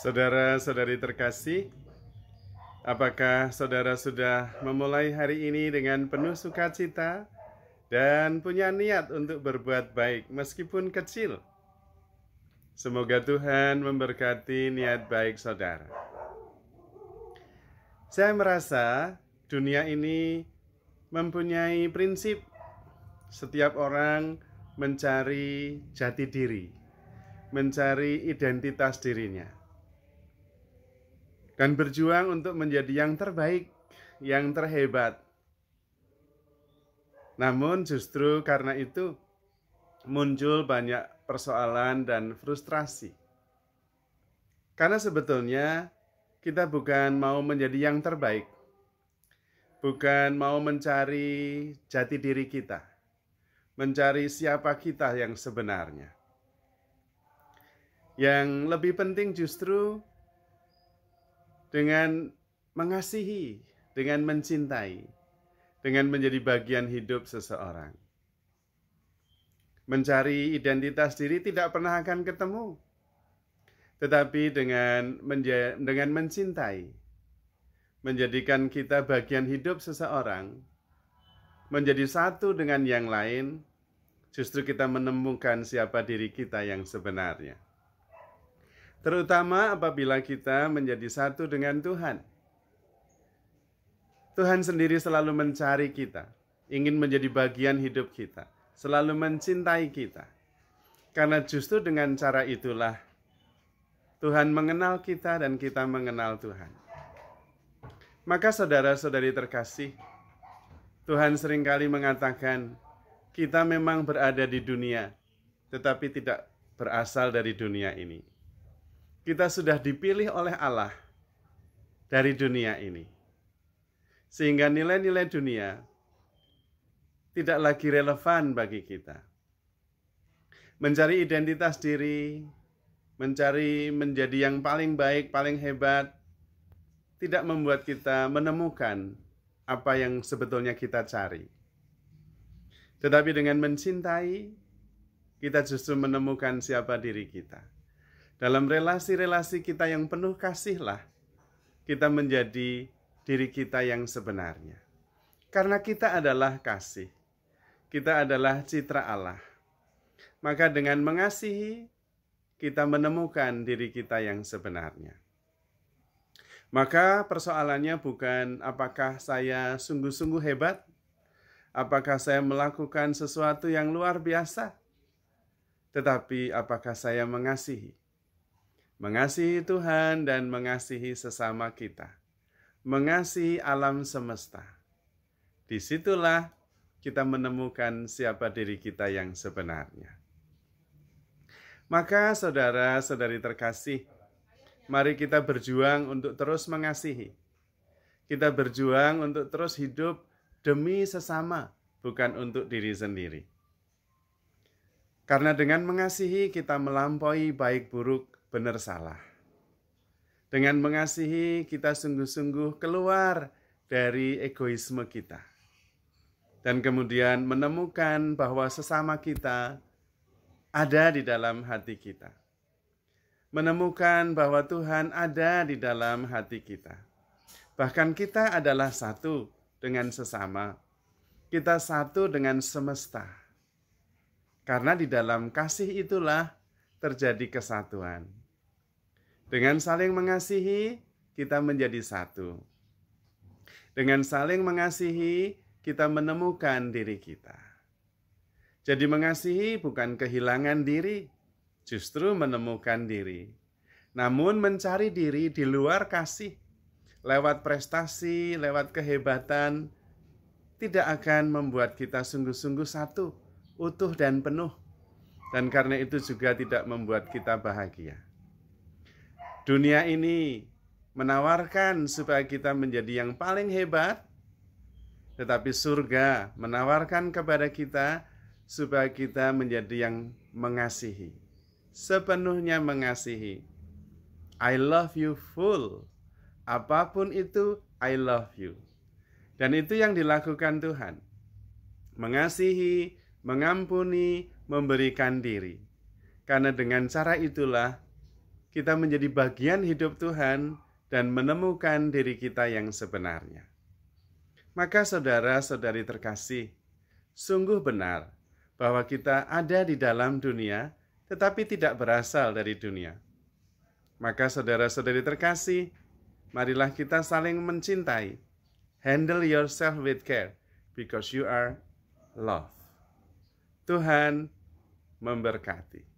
Saudara-saudari terkasih, apakah saudara sudah memulai hari ini dengan penuh sukacita dan punya niat untuk berbuat baik meskipun kecil? Semoga Tuhan memberkati niat baik saudara. Saya merasa dunia ini mempunyai prinsip setiap orang mencari jati diri, mencari identitas dirinya, dan berjuang untuk menjadi yang terbaik, yang terhebat. Namun justru karena itu muncul banyak persoalan dan frustrasi. Karena sebetulnya kita bukan mau menjadi yang terbaik, bukan mau mencari jati diri kita, mencari siapa kita yang sebenarnya. Yang lebih penting justru dengan mengasihi, dengan mencintai, dengan menjadi bagian hidup seseorang. Mencari identitas diri tidak pernah akan ketemu, tetapi dengan mencintai, menjadikan kita bagian hidup seseorang, menjadi satu dengan yang lain, justru kita menemukan siapa diri kita yang sebenarnya. Terutama apabila kita menjadi satu dengan Tuhan. Tuhan sendiri selalu mencari kita, ingin menjadi bagian hidup kita, selalu mencintai kita. Karena justru dengan cara itulah Tuhan mengenal kita dan kita mengenal Tuhan. Maka saudara-saudari terkasih, Tuhan seringkali mengatakan, kita memang berada di dunia, tetapi tidak berasal dari dunia ini. Kita sudah dipilih oleh Allah dari dunia ini. Sehingga nilai-nilai dunia tidak lagi relevan bagi kita. Mencari identitas diri, mencari menjadi yang paling baik, paling hebat, tidak membuat kita menemukan apa yang sebetulnya kita cari. Tetapi dengan mencintai, kita justru menemukan siapa diri kita. Dalam relasi-relasi kita yang penuh kasihlah, kita menjadi diri kita yang sebenarnya. Karena kita adalah kasih, kita adalah citra Allah. Maka dengan mengasihi, kita menemukan diri kita yang sebenarnya. Maka persoalannya bukan apakah saya sungguh-sungguh hebat, apakah saya melakukan sesuatu yang luar biasa, tetapi apakah saya mengasihi. Mengasihi Tuhan dan mengasihi sesama kita. Mengasihi alam semesta. Disitulah kita menemukan siapa diri kita yang sebenarnya. Maka saudara-saudari terkasih, mari kita berjuang untuk terus mengasihi. Kita berjuang untuk terus hidup demi sesama, bukan untuk diri sendiri. Karena dengan mengasihi kita melampaui baik buruk, benar salah. Dengan mengasihi kita sungguh-sungguh keluar dari egoisme kita. Dan kemudian menemukan bahwa sesama kita ada di dalam hati kita. Menemukan bahwa Tuhan ada di dalam hati kita. Bahkan kita adalah satu dengan sesama. Kita satu dengan semesta. Karena di dalam kasih itulah terjadi kesatuan. Dengan saling mengasihi, kita menjadi satu. Dengan saling mengasihi, kita menemukan diri kita. Jadi mengasihi bukan kehilangan diri, justru menemukan diri. Namun mencari diri di luar kasih, lewat prestasi, lewat kehebatan, tidak akan membuat kita sungguh-sungguh satu, utuh dan penuh. Dan karena itu juga tidak membuat kita bahagia. Dunia ini menawarkan supaya kita menjadi yang paling hebat, tetapi surga menawarkan kepada kita supaya kita menjadi yang mengasihi. Sepenuhnya mengasihi. I love you full. Apapun itu, I love you. Dan itu yang dilakukan Tuhan. Mengasihi, mengampuni, memberikan diri. Karena dengan cara itulah kita menjadi bagian hidup Tuhan dan menemukan diri kita yang sebenarnya. Maka saudara-saudari terkasih, sungguh benar bahwa kita ada di dalam dunia, tetapi tidak berasal dari dunia. Maka saudara-saudari terkasih, marilah kita saling mencintai. Handle yourself with care, because you are loved. Tuhan memberkati.